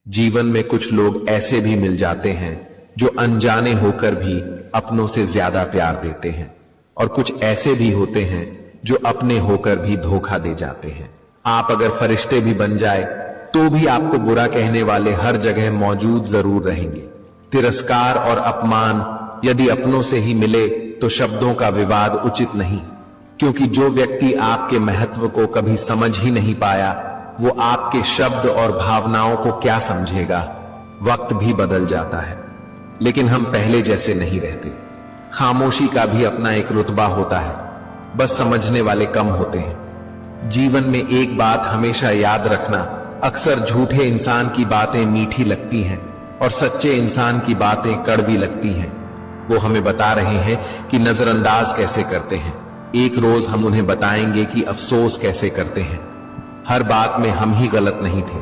जीवन में कुछ लोग ऐसे भी मिल जाते हैं जो अनजाने होकर भी अपनों से ज्यादा प्यार देते हैं, और कुछ ऐसे भी होते हैं जो अपने होकर भी धोखा दे जाते हैं। आप अगर फरिश्ते भी बन जाए तो भी आपको बुरा कहने वाले हर जगह मौजूद जरूर रहेंगे। तिरस्कार और अपमान यदि अपनों से ही मिले तो शब्दों का विवाद उचित नहीं, क्योंकि जो व्यक्ति आपके महत्व को कभी समझ ही नहीं पाया वो आपके शब्द और भावनाओं को क्या समझेगा। वक्त भी बदल जाता है, लेकिन हम पहले जैसे नहीं रहते। खामोशी का भी अपना एक रुतबा होता है, बस समझने वाले कम होते हैं। जीवन में एक बात हमेशा याद रखना, अक्सर झूठे इंसान की बातें मीठी लगती हैं और सच्चे इंसान की बातें कड़वी लगती हैं। वो हमें बता रहे हैं कि नजरअंदाज कैसे करते हैं। एक रोज हम उन्हें बताएंगे कि अफसोस कैसे करते हैं। हर बात में हम ही गलत नहीं थे।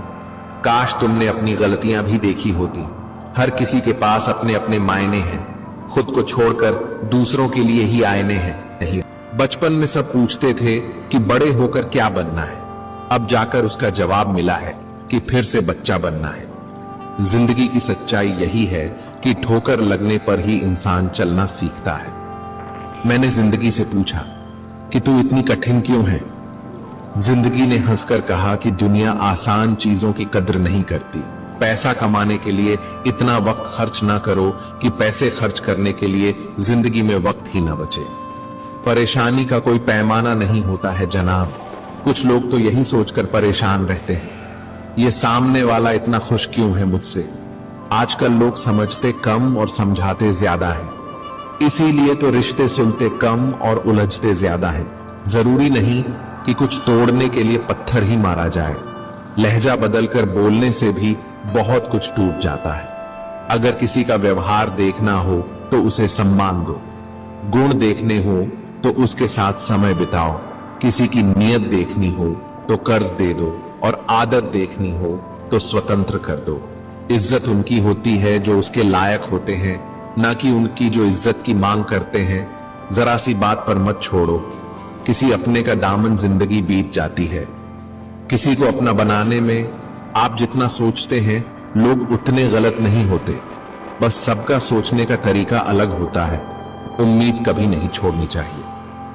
काश तुमने अपनी गलतियां भी देखी होती। हर किसी के पास अपने अपने मायने हैं, खुद को छोड़कर दूसरों के लिए ही आईने हैं। नहीं, बचपन में सब पूछते थे कि बड़े होकर क्या बनना है। अब जाकर उसका जवाब मिला है कि फिर से बच्चा बनना है। जिंदगी की सच्चाई यही है कि ठोकर लगने पर ही इंसान चलना सीखता है। मैंने जिंदगी से पूछा कि तू इतनी कठिन क्यों है। जिंदगी ने हंसकर कहा कि दुनिया आसान चीजों की कद्र नहीं करती। पैसा कमाने के लिए इतना वक्त खर्च ना करो कि पैसे खर्च करने के लिए जिंदगी में वक्त ही ना बचे। परेशानी का कोई पैमाना नहीं होता है जनाब। कुछ लोग तो यही सोचकर परेशान रहते हैं, ये सामने वाला इतना खुश क्यों है मुझसे। आजकल लोग समझते कम और समझाते ज्यादा है, इसीलिए तो रिश्ते सुलते कम और उलझते ज्यादा हैं। जरूरी नहीं कि कुछ तोड़ने के लिए पत्थर ही मारा जाए। लहजा बदलकर बोलने से भी बहुत कुछ टूट जाता है। अगर किसी का व्यवहार देखना हो तो उसे सम्मान दो, गुण देखने हो तो उसके साथ समय बिताओ, किसी की नीयत देखनी हो तो कर्ज दे दो, और आदत देखनी हो तो स्वतंत्र कर दो। इज्जत उनकी होती है जो उसके लायक होते हैं, ना कि उनकी जो इज्जत की मांग करते हैं। जरा सी बात पर मत छोड़ो, किसी अपने का दामन जिंदगी बीत जाती है। किसी को अपना बनाने में आप जितना सोचते हैं लोग उतने गलत नहीं होते, बस सबका सोचने का तरीका अलग होता है। उम्मीद कभी नहीं छोड़नी चाहिए,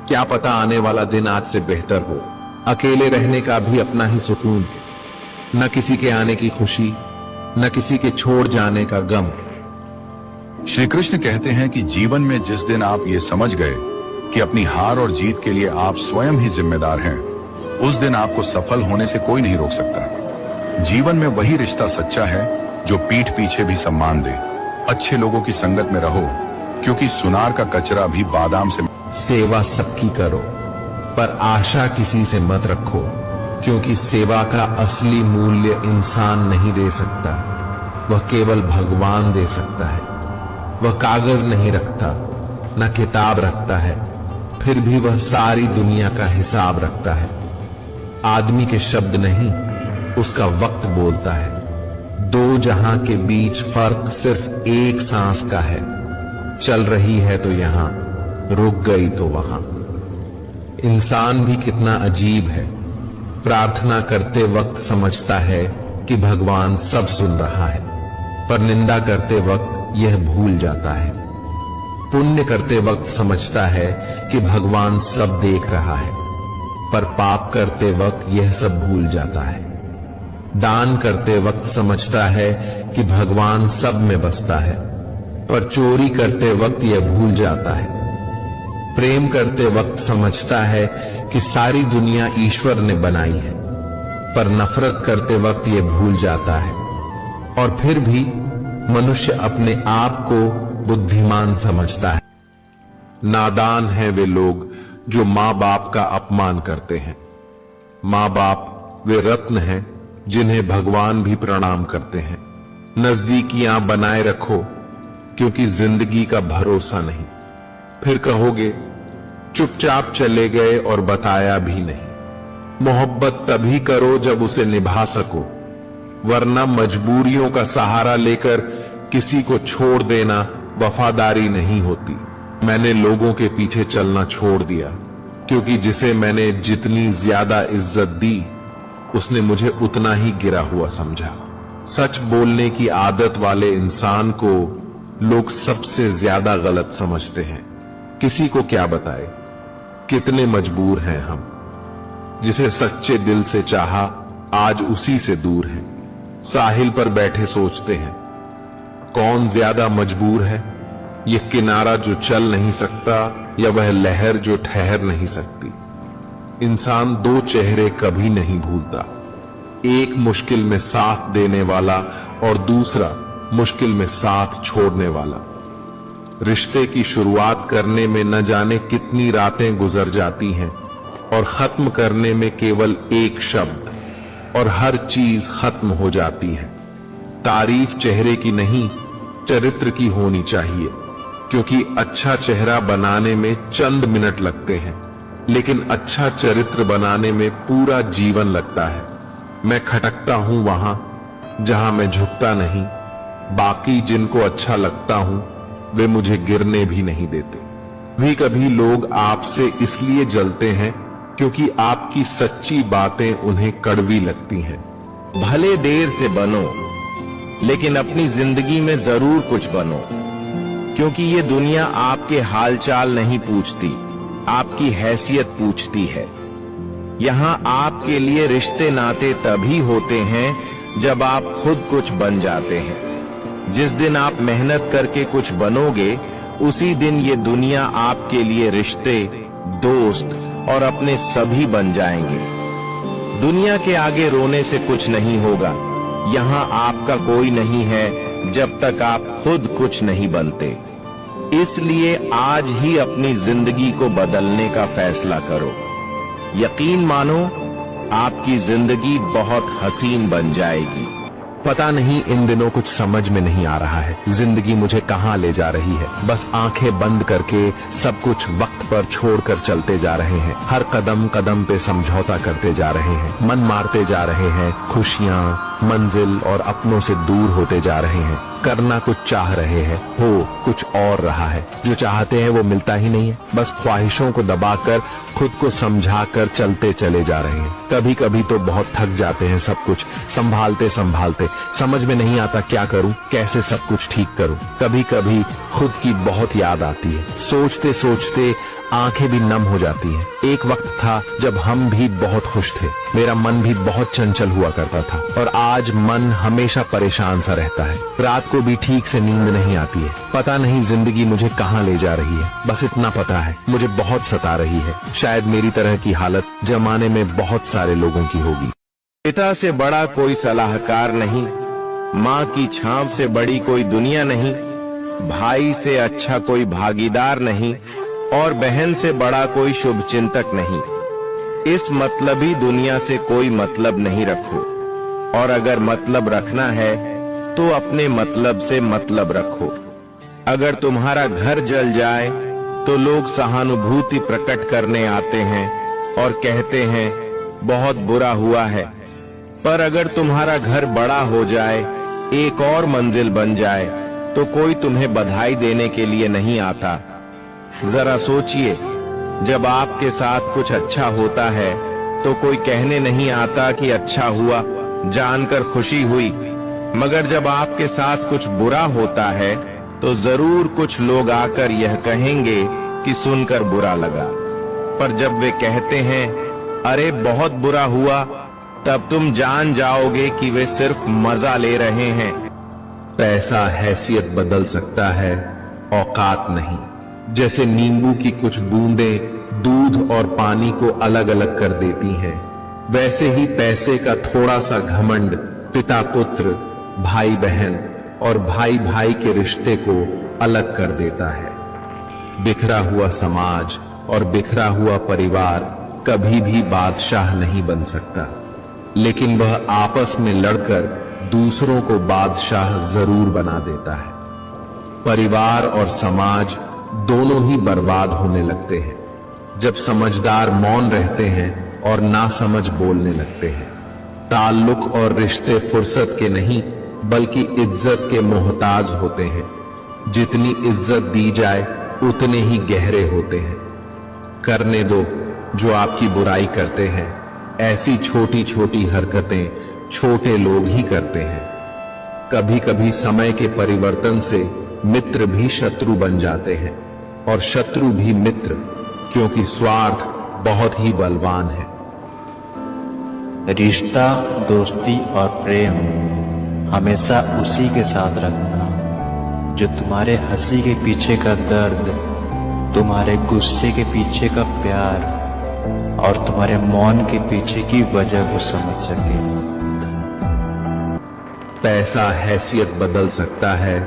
क्या पता आने वाला दिन आज से बेहतर हो। अकेले रहने का भी अपना ही सुकून है, न किसी के आने की खुशी, न किसी के छोड़ जाने का गम। श्री कृष्ण कहते हैं कि जीवन में जिस दिन आप ये समझ गए कि अपनी हार और जीत के लिए आप स्वयं ही जिम्मेदार हैं, उस दिन आपको सफल होने से कोई नहीं रोक सकता। जीवन में वही रिश्ता सच्चा है जो पीठ पीछे भी सम्मान दे। अच्छे लोगों की संगत में रहो, क्योंकि सुनार का कचरा भी बादाम से। सेवा सबकी करो, पर आशा किसी से मत रखो, क्योंकि सेवा का असली मूल्य इंसान नहीं दे सकता, वह केवल भगवान दे सकता है। वह कागज नहीं रखता, न किताब रखता है, फिर भी वह सारी दुनिया का हिसाब रखता है। आदमी के शब्द नहीं, उसका वक्त बोलता है। दो जहां के बीच फर्क सिर्फ एक सांस का है। चल रही है तो यहां, रुक गई तो वहां। इंसान भी कितना अजीब है, प्रार्थना करते वक्त समझता है कि भगवान सब सुन रहा है, पर निंदा करते वक्त यह भूल जाता है। पुण्य करते वक्त समझता है कि भगवान सब देख रहा है, पर पाप करते वक्त यह सब भूल जाता है। दान करते वक्त समझता है कि भगवान सब में बसता है, पर चोरी करते वक्त यह भूल जाता है। प्रेम करते वक्त समझता है कि सारी दुनिया ईश्वर ने बनाई है, पर नफरत करते वक्त यह भूल जाता है। और फिर भी मनुष्य अपने आप को बुद्धिमान समझता है। नादान हैं वे लोग जो माँ बाप का अपमान करते हैं। माँ बाप वे रत्न हैं जिन्हें भगवान भी प्रणाम करते हैं। नजदीकियां बनाए रखो, क्योंकि जिंदगी का भरोसा नहीं। फिर कहोगे चुपचाप चले गए और बताया भी नहीं। मोहब्बत तभी करो जब उसे निभा सको, वरना मजबूरियों का सहारा लेकर किसी को छोड़ देना वफादारी नहीं होती। मैंने लोगों के पीछे चलना छोड़ दिया, क्योंकि जिसे मैंने जितनी ज्यादा इज्जत दी उसने मुझे उतना ही गिरा हुआ समझा। सच बोलने की आदत वाले इंसान को लोग सबसे ज्यादा गलत समझते हैं। किसी को क्या बताए कितने मजबूर हैं हम। जिसे सच्चे दिल से चाहा आज उसी से दूर है। साहिल पर बैठे सोचते हैं कौन ज्यादा मजबूर है, ये किनारा जो चल नहीं सकता या वह लहर जो ठहर नहीं सकती। इंसान दो चेहरे कभी नहीं भूलता, एक मुश्किल में साथ देने वाला और दूसरा मुश्किल में साथ छोड़ने वाला। रिश्ते की शुरुआत करने में न जाने कितनी रातें गुजर जाती हैं और खत्म करने में केवल एक शब्द और हर चीज खत्म हो जाती है। तारीफ चेहरे की नहीं चरित्र की होनी चाहिए, क्योंकि अच्छा चेहरा बनाने में चंद मिनट लगते हैं लेकिन अच्छा चरित्र बनाने में पूरा जीवन लगता है। मैं खटकता हूं वहां जहां मैं झुकता नहीं, बाकी जिनको अच्छा लगता हूं वे मुझे गिरने भी नहीं देते। भी कभी लोग आपसे इसलिए जलते हैं क्योंकि आपकी सच्ची बातें उन्हें कड़वी लगती हैं। भले देर से बनो लेकिन अपनी जिंदगी में जरूर कुछ बनो, क्योंकि ये दुनिया आपके हालचाल नहीं पूछती, आपकी हैसियत पूछती है। यहाँ आपके लिए रिश्ते नाते तभी होते हैं जब आप खुद कुछ बन जाते हैं। जिस दिन आप मेहनत करके कुछ बनोगे उसी दिन ये दुनिया आपके लिए रिश्ते, दोस्त और अपने सभी बन जाएंगे। दुनिया के आगे रोने से कुछ नहीं होगा। यहाँ आपका कोई नहीं है जब तक आप खुद कुछ नहीं बनते। इसलिए आज ही अपनी जिंदगी को बदलने का फैसला करो। यकीन मानो आपकी जिंदगी बहुत हसीन बन जाएगी। पता नहीं इन दिनों कुछ समझ में नहीं आ रहा है, जिंदगी मुझे कहां ले जा रही है। बस आंखें बंद करके सब कुछ वक्त पर छोड़कर चलते जा रहे हैं। हर कदम कदम पे समझौता करते जा रहे हैं, मन मारते जा रहे हैं। खुशियां, मंजिल और अपनों से दूर होते जा रहे हैं। करना कुछ चाह रहे हैं, हो कुछ और रहा है। जो चाहते हैं वो मिलता ही नहीं है। बस ख्वाहिशों को दबाकर खुद को समझाकर चलते चले जा रहे हैं। कभी कभी तो बहुत थक जाते हैं सब कुछ संभालते संभालते। समझ में नहीं आता क्या करूं, कैसे सब कुछ ठीक करूं। कभी कभी खुद की बहुत याद आती है। सोचते सोचते आंखें भी नम हो जाती हैं। एक वक्त था जब हम भी बहुत खुश थे, मेरा मन भी बहुत चंचल हुआ करता था, और आज मन हमेशा परेशान सा रहता है। रात को भी ठीक से नींद नहीं आती है। पता नहीं जिंदगी मुझे कहां ले जा रही है। बस इतना पता है मुझे बहुत सता रही है। शायद मेरी तरह की हालत जमाने में बहुत सारे लोगों की होगी। पिता से बड़ा कोई सलाहकार नहीं, माँ की छांव से बड़ी कोई दुनिया नहीं, भाई से अच्छा कोई भागीदार नहीं और बहन से बड़ा कोई शुभ चिंतक नहीं। इस मतलबी दुनिया से कोई मतलब नहीं रखो, और अगर मतलब रखना है तो अपने मतलब से मतलब रखो। अगर तुम्हारा घर जल जाए तो लोग सहानुभूति प्रकट करने आते हैं और कहते हैं बहुत बुरा हुआ है, पर अगर तुम्हारा घर बड़ा हो जाए, एक और मंजिल बन जाए, तो कोई तुम्हें बधाई देने के लिए नहीं आता। जरा सोचिए, जब आपके साथ कुछ अच्छा होता है तो कोई कहने नहीं आता कि अच्छा हुआ, जानकर खुशी हुई, मगर जब आपके साथ कुछ बुरा होता है तो जरूर कुछ लोग आकर यह कहेंगे कि सुनकर बुरा लगा। पर जब वे कहते हैं अरे बहुत बुरा हुआ, तब तुम जान जाओगे कि वे सिर्फ मजा ले रहे हैं। पैसा हैसियत बदल सकता है, औकात नहीं। जैसे नींबू की कुछ बूंदें दूध और पानी को अलग अलग कर देती हैं, वैसे ही पैसे का थोड़ा सा घमंड पिता पुत्र, भाई बहन और भाई भाई के रिश्ते को अलग कर देता है। बिखरा हुआ समाज और बिखरा हुआ परिवार कभी भी बादशाह नहीं बन सकता, लेकिन वह आपस में लड़कर दूसरों को बादशाह जरूर बना देता है। परिवार और समाज दोनों ही बर्बाद होने लगते हैं जब समझदार मौन रहते हैं और नासमझ बोलने लगते हैं। ताल्लुक और रिश्ते फुर्सत के नहीं बल्कि इज्जत के मोहताज होते हैं। जितनी इज्जत दी जाए उतने ही गहरे होते हैं। करने दो जो आपकी बुराई करते हैं। ऐसी छोटी छोटी हरकतें छोटे लोग ही करते हैं। कभी कभी समय के परिवर्तन से मित्र भी शत्रु बन जाते हैं और शत्रु भी मित्र, क्योंकि स्वार्थ बहुत ही बलवान है। रिश्ता, दोस्ती और प्रेम हमेशा उसी के साथ रखना जो तुम्हारे हंसी के पीछे का दर्द, तुम्हारे गुस्से के पीछे का प्यार और तुम्हारे मौन के पीछे की वजह को समझ सके। पैसा हैसियत बदल सकता है,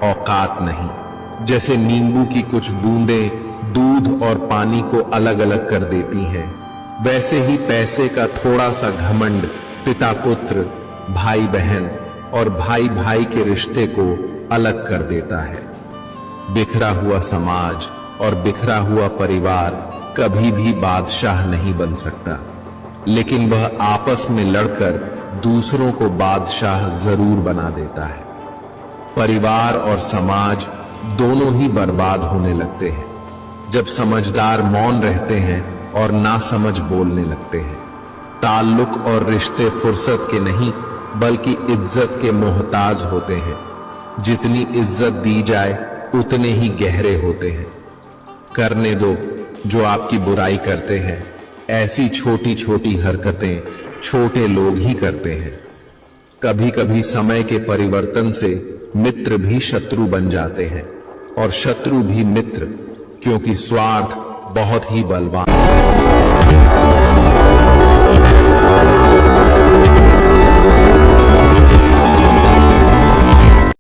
औकात नहीं। जैसे नींबू की कुछ बूंदें दूध और पानी को अलग अलग कर देती हैं, वैसे ही पैसे का थोड़ा सा घमंड पिता पुत्र, भाई बहन और भाई भाई के रिश्ते को अलग कर देता है। बिखरा हुआ समाज और बिखरा हुआ परिवार कभी भी बादशाह नहीं बन सकता, लेकिन वह आपस में लड़कर दूसरों को बादशाह जरूर बना देता है। परिवार और समाज दोनों ही बर्बाद होने लगते हैं जब समझदार मौन रहते हैं और नासमझ बोलने लगते हैं। ताल्लुक और रिश्ते फुर्सत के नहीं बल्कि इज्जत के मोहताज होते हैं। जितनी इज्जत दी जाए उतने ही गहरे होते हैं। करने दो जो आपकी बुराई करते हैं। ऐसी छोटी छोटी हरकतें छोटे लोग ही करते हैं। कभी कभी समय के परिवर्तन से मित्र भी शत्रु बन जाते हैं और शत्रु भी मित्र, क्योंकि स्वार्थ बहुत ही बलवान है।